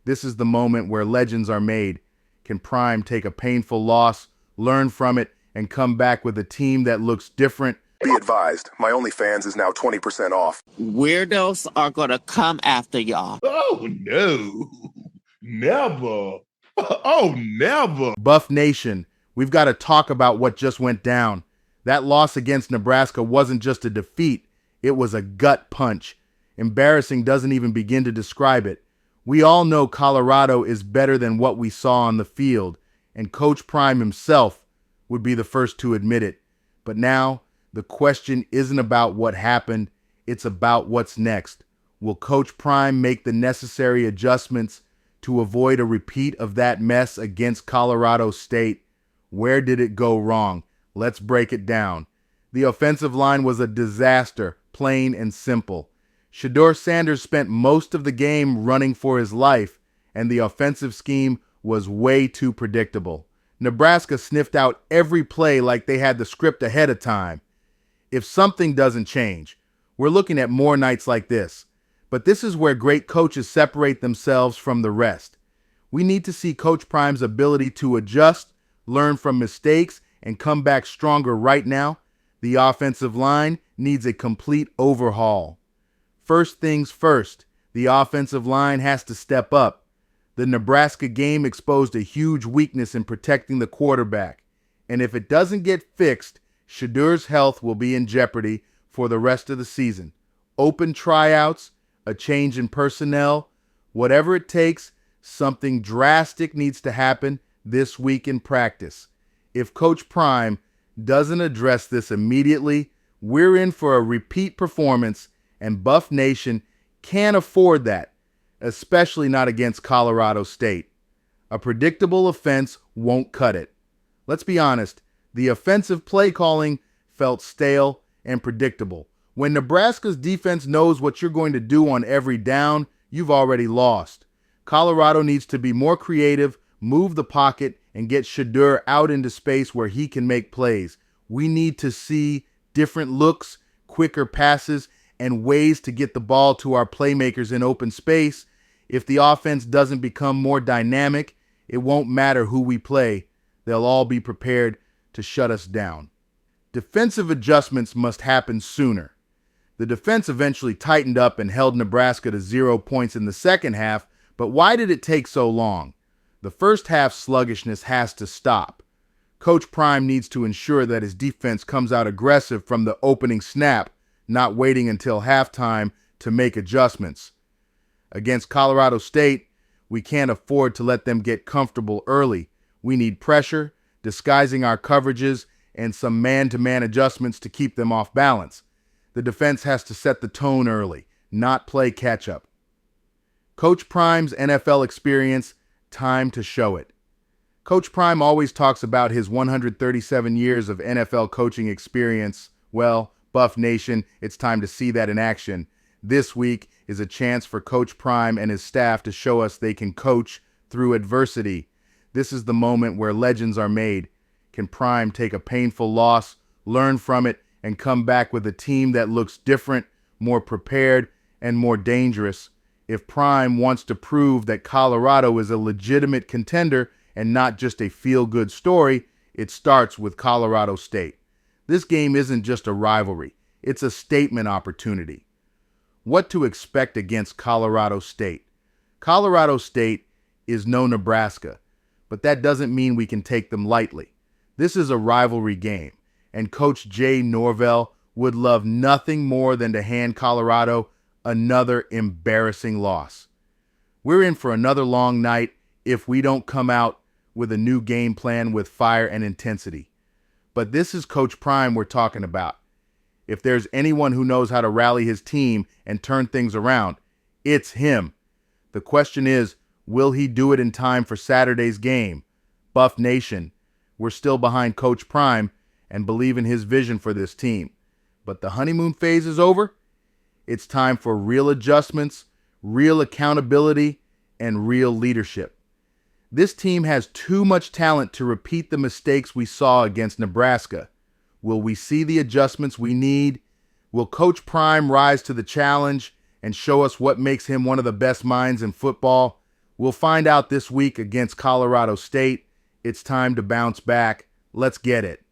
This is the moment where legends are made. Can Prime take a painful loss, learn from it, and come back with a team that looks different? Be advised, my OnlyFans is now 20% off. Weirdos are gonna come after y'all. Oh, no. Never. Oh, never. Buff Nation, we've got to talk about what just went down. That loss against Nebraska wasn't just a defeat, it was a gut punch. Embarrassing doesn't even begin to describe it. We all know Colorado is better than what we saw on the field, and Coach Prime himself would be the first to admit it. But now, the question isn't about what happened, it's about what's next. Will Coach Prime make the necessary adjustments to avoid a repeat of that mess against Colorado State? Where did it go wrong? Let's break it down. The offensive line was a disaster, plain and simple. Shedeur Sanders spent most of the game running for his life, and the offensive scheme was way too predictable. Nebraska sniffed out every play like they had the script ahead of time. If something doesn't change, we're looking at more nights like this. But this is where great coaches separate themselves from the rest. We need to see Coach Prime's ability to adjust, learn from mistakes, and come back stronger right now. The offensive line needs a complete overhaul. First things first, the offensive line has to step up. The Nebraska game exposed a huge weakness in protecting the quarterback. And if it doesn't get fixed, Shedeur's health will be in jeopardy for the rest of the season. Open tryouts, a change in personnel, whatever it takes, something drastic needs to happen this week in practice. If Coach Prime doesn't address this immediately, we're in for a repeat performance, and Buff Nation can't afford that, especially not against Colorado State. A predictable offense won't cut it. Let's be honest, the offensive play calling felt stale and predictable. When Nebraska's defense knows what you're going to do on every down, you've already lost. Colorado needs to be more creative, move the pocket, and get Shedeur out into space where he can make plays. We need to see different looks, quicker passes, and ways to get the ball to our playmakers in open space. If the offense doesn't become more dynamic, it won't matter who we play. They'll all be prepared to shut us down. Defensive adjustments must happen sooner. The defense eventually tightened up and held Nebraska to 0 points in the second half, but why did it take so long? The first half sluggishness has to stop. Coach Prime needs to ensure that his defense comes out aggressive from the opening snap, not waiting until halftime to make adjustments. Against Colorado State, we can't afford to let them get comfortable early. We need pressure, disguising our coverages, and some man-to-man adjustments to keep them off balance. The defense has to set the tone early, not play catch-up. Coach Prime's NFL experience, time to show it. Coach Prime always talks about his 137 years of NFL coaching experience. Well, Buff Nation, it's time to see that in action. This week is a chance for Coach Prime and his staff to show us they can coach through adversity. This is the moment where legends are made. Can Prime take a painful loss, learn from it, and come back with a team that looks different, more prepared, and more dangerous? If Prime wants to prove that Colorado is a legitimate contender and not just a feel-good story, it starts with Colorado State. This game isn't just a rivalry, it's a statement opportunity. What to expect against Colorado State? Colorado State is no Nebraska, but that doesn't mean we can take them lightly. This is a rivalry game, and Coach Jay Norvell would love nothing more than to hand Colorado another embarrassing loss. We're in for another long night if we don't come out with a new game plan with fire and intensity. But this is Coach Prime we're talking about. If there's anyone who knows how to rally his team and turn things around, it's him. The question is, will he do it in time for Saturday's game? Buff Nation, we're still behind Coach Prime and believe in his vision for this team. But the honeymoon phase is over. It's time for real adjustments, real accountability, and real leadership. This team has too much talent to repeat the mistakes we saw against Nebraska. Will we see the adjustments we need? Will Coach Prime rise to the challenge and show us what makes him one of the best minds in football? We'll find out this week against Colorado State. It's time to bounce back. Let's get it.